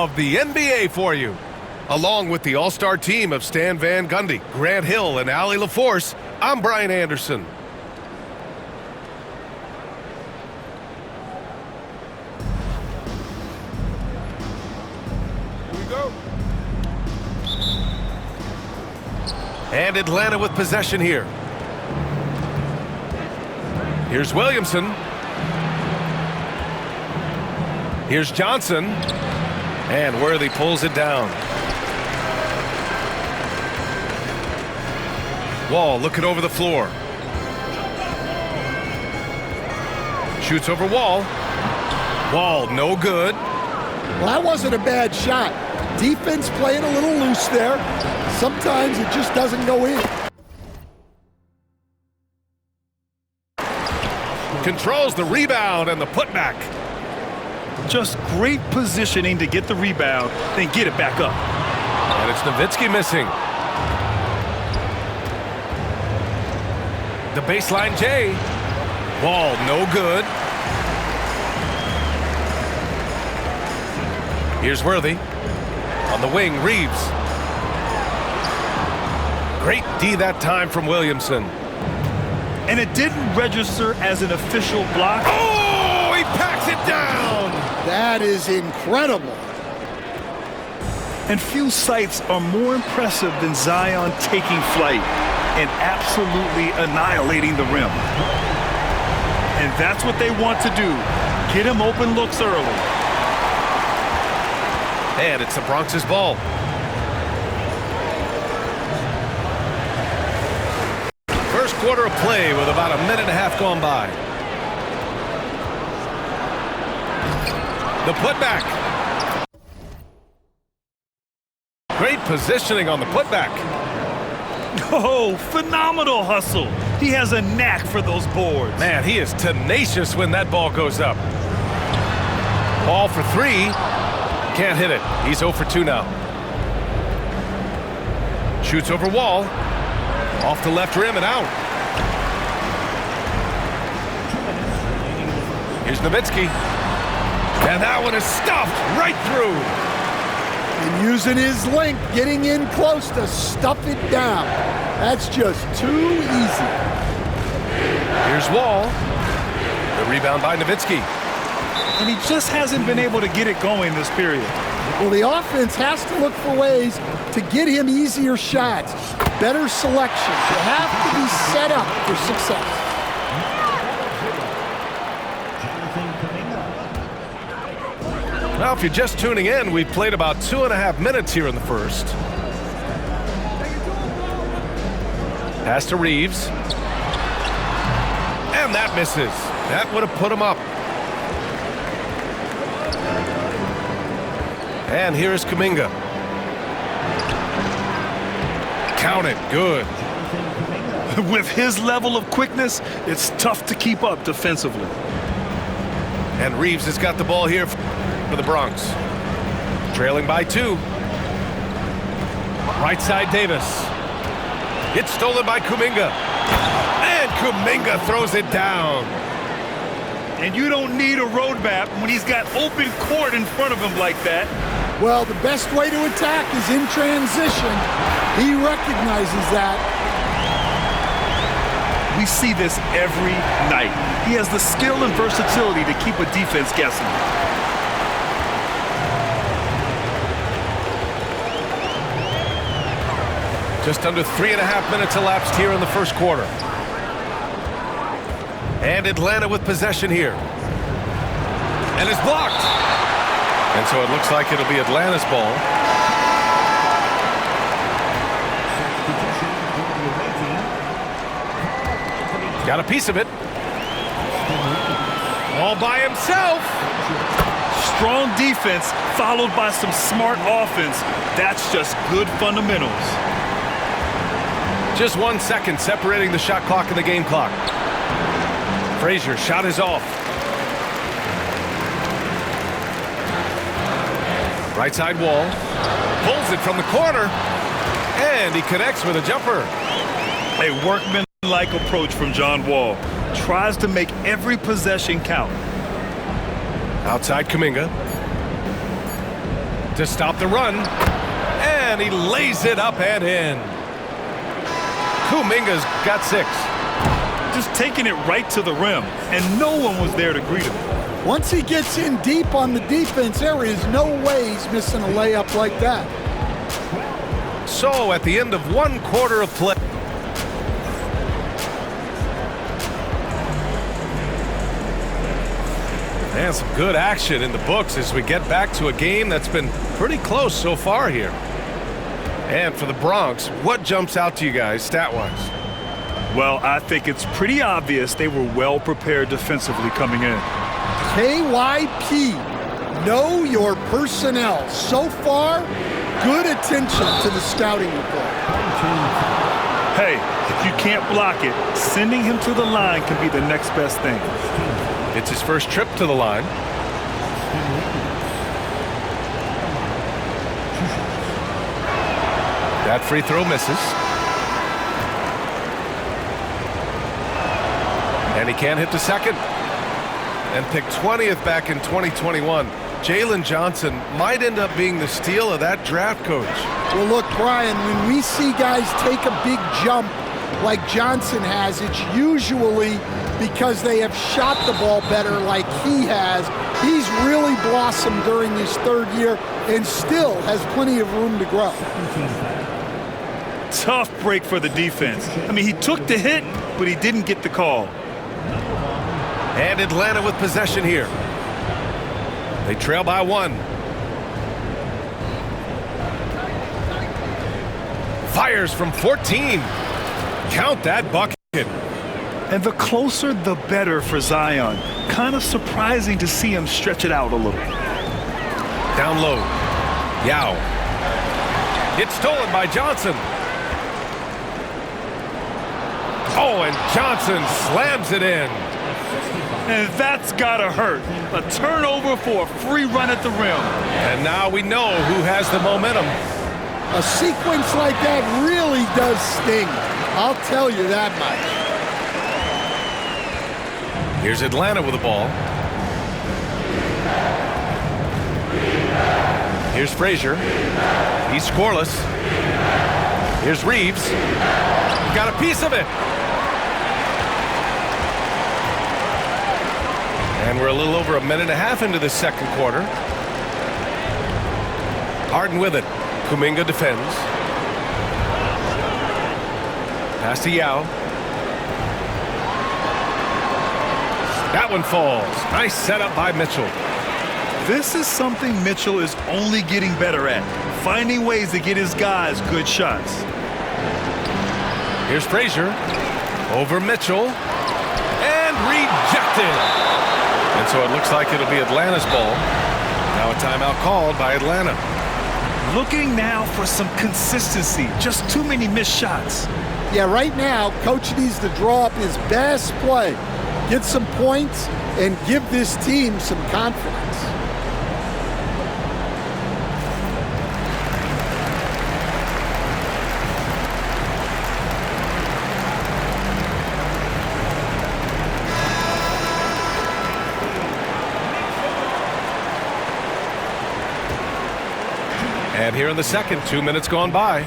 of the NBA for you. Along with the all-star team of Stan Van Gundy, Grant Hill, and Allie LaForce, I'm Brian Anderson. Here we go. And Atlanta with possession here. Here's Williamson. Here's Johnson. And Worthy pulls it down. Wall looking over the floor. Shoots over Wall. Wall, no good. Well, that wasn't a bad shot. Defense playing a little loose there. Sometimes it just doesn't go in. Controls the rebound and the putback. Just great positioning to get the rebound, then get it back up. And it's Nowitzki missing. The baseline J. Wall, no good. Here's Worthy. On the wing, Reeves. Great D that time from Williamson. And it didn't register as an official block. Oh, he packs it down! That is incredible. And few sights are more impressive than Zion taking flight and absolutely annihilating the rim. And that's what they want to do. Get him open looks early. And it's the Bronx's ball. First quarter of play with about a minute and a half gone by. The putback. Great positioning on the putback. Oh, phenomenal hustle. He has a knack for those boards. Man, he is tenacious when that ball goes up. Ball for three. Can't hit it. He's 0 for 2 now. Shoots over Wall. Off the left rim and out. Here's Nowitzki. And that one is stuffed right through. And using his length, getting in close to stuff it down. That's just too easy. Here's Wall. The rebound by Nowitzki. And he just hasn't been able to get it going this period. Well, the offense has to look for ways to get him easier shots, better selection. You have to be set up for success. Well, if you're just tuning in, we've played about 2.5 minutes here in the first. Pass to Reeves. And that misses. That would have put him up. And here's Kuminga. Count it. Good. With his level of quickness, it's tough to keep up defensively. And Reeves has got the ball here for the Bronx. Trailing by 2. Right side Davis. It's stolen by Kuminga. And Kuminga throws it down. And you don't need a roadmap when he's got open court in front of him like that. Well, the best way to attack is in transition. He recognizes that. We see this every night. He has the skill and versatility to keep a defense guessing. Just under 3.5 minutes elapsed here in the first quarter. And Atlanta with possession here. And it's blocked. And so it looks like it'll be Atlanta's ball. Got a piece of it. All by himself. Strong defense followed by some smart offense. That's just good fundamentals. Just 1 second separating the shot clock and the game clock. Frazier, shot is off. Right side Wall. Pulls it from the corner. And he connects with a jumper. A workman-like approach from John Wall. Tries to make every possession count. Outside Kuminga. to stop the run. And he lays it up and in. Kuminga's got 6. Just taking it right to the rim, and no one was there to greet him. Once he gets in deep on the defense, there is no way he's missing a layup like that. So at the end of 1 quarter of play. And some good action in the books as we get back to a game that's been pretty close so far here. And for the Bronx, what jumps out to you guys stat-wise? Well, I think it's pretty obvious they were well prepared defensively coming in. KYP, know your personnel. So far, good attention to the scouting report. Hey, if you can't block it, sending him to the line can be the next best thing. It's his first trip to the line. That free throw misses. And he can't hit the second. And picked 20th back in 2021. Jalen Johnson might end up being the steal of that draft, coach. Well, look, Brian, when we see guys take a big jump like Johnson has, it's usually because they have shot the ball better like he has. He's really blossomed during his 3rd year and still has plenty of room to grow. Tough break for the defense. I mean, he took the hit, but he didn't get the call. And Atlanta with possession here. They trail by 1. Fires from 14. Count that bucket. And the closer, the better for Zion. Kind of surprising to see him stretch it out a little. Down low. Yao. It's stolen by Johnson. Oh, and Johnson slams it in. And that's gotta hurt. A turnover for a free run at the rim. And now we know who has the momentum. A sequence like that really does sting. I'll tell you that much. Here's Atlanta with the ball. Here's Frazier. He's scoreless. Here's Reeves. Got a piece of it. And we're a little over a minute and a half into the 2nd quarter. Harden with it. Kuminga defends. Pass to Yao. That one falls. Nice setup by Mitchell. This is something Mitchell is only getting better at. Finding ways to get his guys good shots. Here's Frazier. Over Mitchell. And rejected. And so it looks like it'll be Atlanta's ball. Now a timeout called by Atlanta. Looking now for some consistency. Just too many missed shots. Yeah, right now, Coach needs to draw up his best play, get some points, and give this team some confidence. And here in the 2nd, 2 minutes gone by.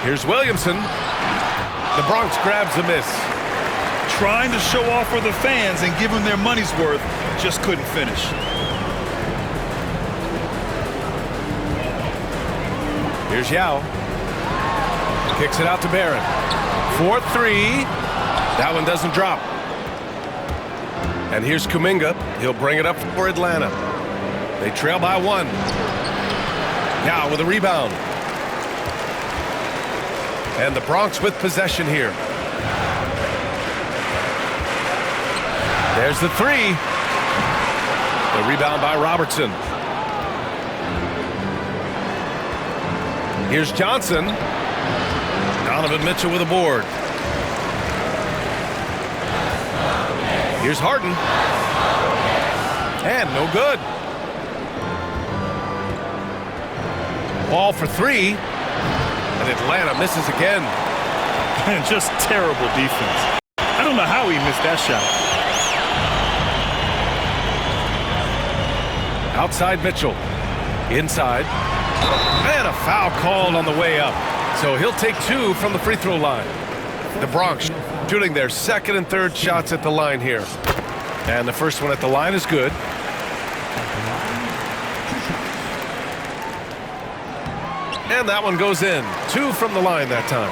Here's Williamson. The Bronx grabs a miss. Trying to show off for the fans and give them their money's worth, just couldn't finish. Here's Yao. Kicks it out to Barron. 4-3. That one doesn't drop. And here's Kuminga. He'll bring it up for Atlanta. They trail by 1. Now with a rebound. And the Bronx with possession here. There's the 3. The rebound by Robertson. Here's Johnson. Donovan Mitchell with a board. Here's Harden. And no good. Ball for 3. And Atlanta misses again. And just terrible defense. I don't know how he missed that shot. Outside Mitchell. Inside. And a foul called on the way up. So he'll take 2 from the free throw line. The Bronx shooting their second and third shots at the line here. And the first one at the line is good. And that one goes in. 2 from the line that time.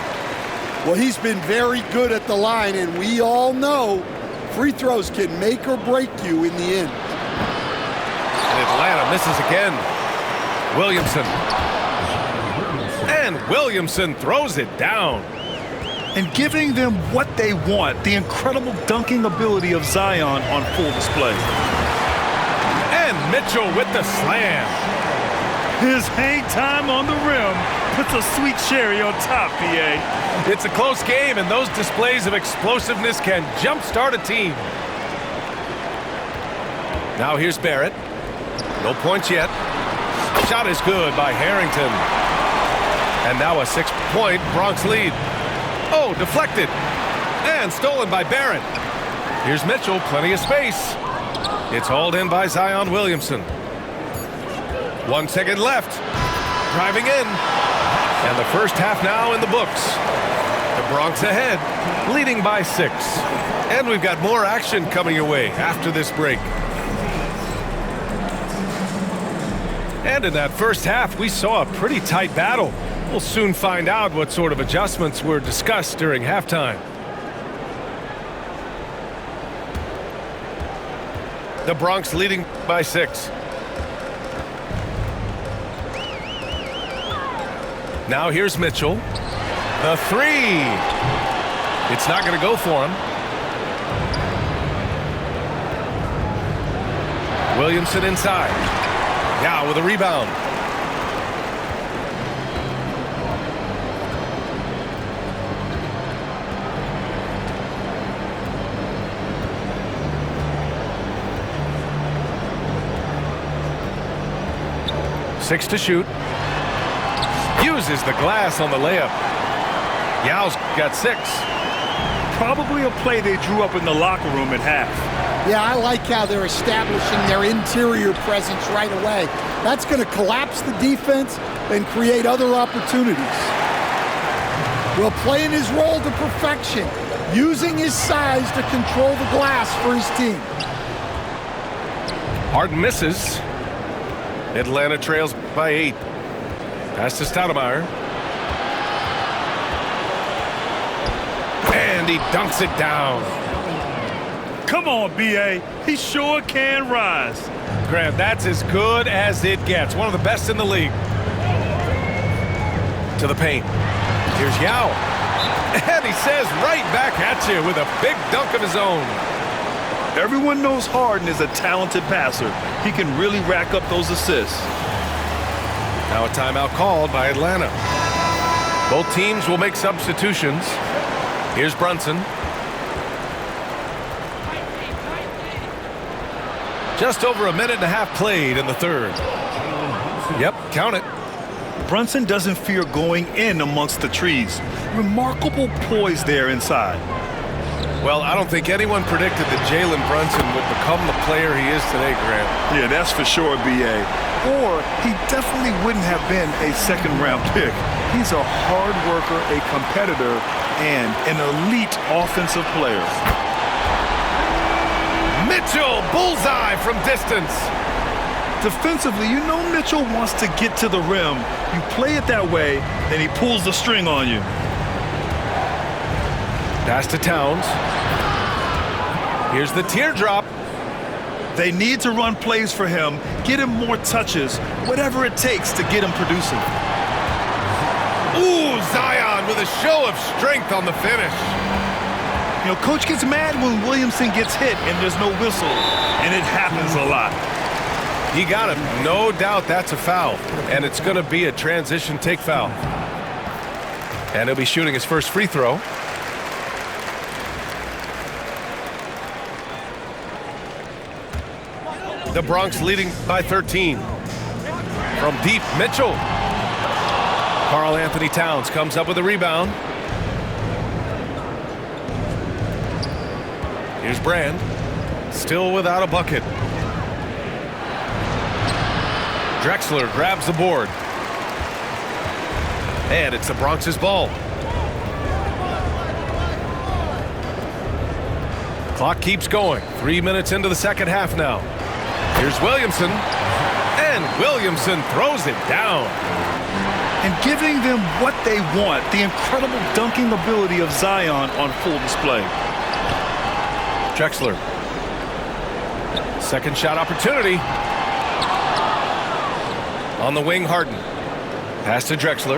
Well, he's been very good at the line, and we all know free throws can make or break you in the end. And Atlanta misses again. Williamson. And Williamson throws it down. And giving them what they want, the incredible dunking ability of Zion on full display. And Mitchell with the slam. His hang time on the rim puts a sweet cherry on top, BA. It's a close game, and those displays of explosiveness can jumpstart a team. Now here's Barrett. No points yet. Shot is good by Harrington. And now a 6-point Bronx lead. Oh, deflected. And stolen by Barrett. Here's Mitchell, plenty of space. It's hauled in by Zion Williamson. 1 second left. Driving in. And the first half now in the books. The Bronx ahead, leading by 6. And we've got more action coming your way after this break. And in that first half, we saw a pretty tight battle. We'll soon find out what sort of adjustments were discussed during halftime. The Bronx leading by 6. Now here's Mitchell. The 3. It's not going to go for him. Williamson inside. Now with a rebound. Six to shoot. Uses the glass on the layup. Yao's got 6. Probably a play they drew up in the locker room at half. Yeah, I like how they're establishing their interior presence right away. That's going to collapse the defense and create other opportunities. Well, playing his role to perfection, using his size to control the glass for his team. Harden misses. Atlanta trails by 8. Pass to Stoudemire. And he dunks it down. Come on, BA. He sure can rise. Grant, that's as good as it gets. One of the best in the league. To the paint. Here's Yao. And he says right back at you with a big dunk of his own. Everyone knows Harden is a talented passer. He can really rack up those assists. Now a timeout called by Atlanta. Both teams will make substitutions. Here's Brunson. Just over a minute and a half played in the third. Yep, count it. Brunson doesn't fear going in amongst the trees. Remarkable poise there inside. Well, I don't think anyone predicted that Jalen Brunson would become the player he is today, Grant. Yeah, that's for sure, BA. Or he definitely wouldn't have been a second-round pick. He's a hard worker, a competitor, and an elite offensive player. Mitchell, bullseye from distance. Defensively, you know Mitchell wants to get to the rim. You play it that way, and he pulls the string on you. Pass to Towns. Here's the teardrop. They need to run plays for him, get him more touches, whatever it takes to get him producing. Ooh, Zion with a show of strength on the finish. You know, coach gets mad when Williamson gets hit and there's no whistle, and it happens a lot. He got him. No doubt that's a foul, and it's going to be a transition take foul. And he'll be shooting his first free throw. The Bronx leading by 13. From deep, Mitchell. Karl Anthony Towns comes up with a rebound. Here's Brand. Still without a bucket. Drexler grabs the board. And it's the Bronx's ball. Clock keeps going. 3 minutes into the second half now. Here's Williamson. And Williamson throws it down. And giving them what they want, the incredible dunking ability of Zion on full display. Drexler. Second shot opportunity. On the wing, Harden. Pass to Drexler.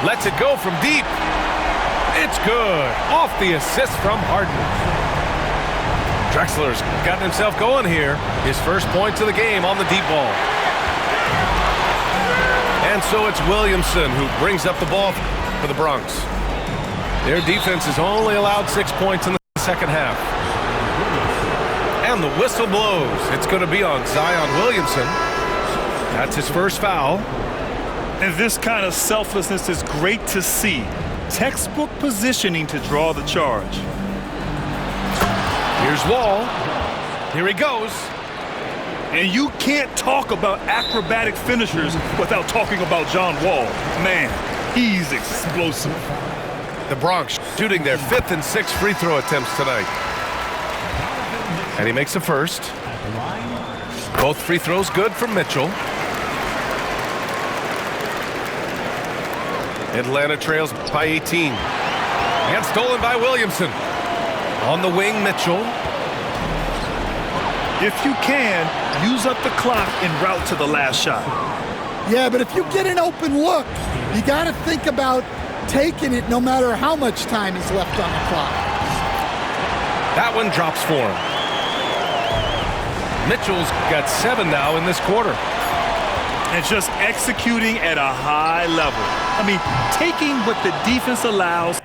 Lets it go from deep. It's good. Off the assist from Harden. Drexler's gotten himself going here. His first points of the game on the deep ball. And so it's Williamson who brings up the ball for the Bronx. Their defense has only allowed 6 points in the second half. And the whistle blows. It's going to be on Zion Williamson. That's his first foul. And this kind of selflessness is great to see. Textbook positioning to draw the charge. Here's Wall. Here he goes. And you can't talk about acrobatic finishers without talking about John Wall. Man, he's explosive. The Bronx shooting their 5th and 6th free throw attempts tonight. And he makes the first. Both free throws good from Mitchell. Atlanta trails by 18. And stolen by Williamson. On the wing, Mitchell. If you can, use up the clock en route to the last shot. Yeah, but if you get an open look, you got to think about taking it no matter how much time is left on the clock. That one drops for him. Mitchell's got 7 now in this quarter. And just executing at a high level. I mean, taking what the defense allows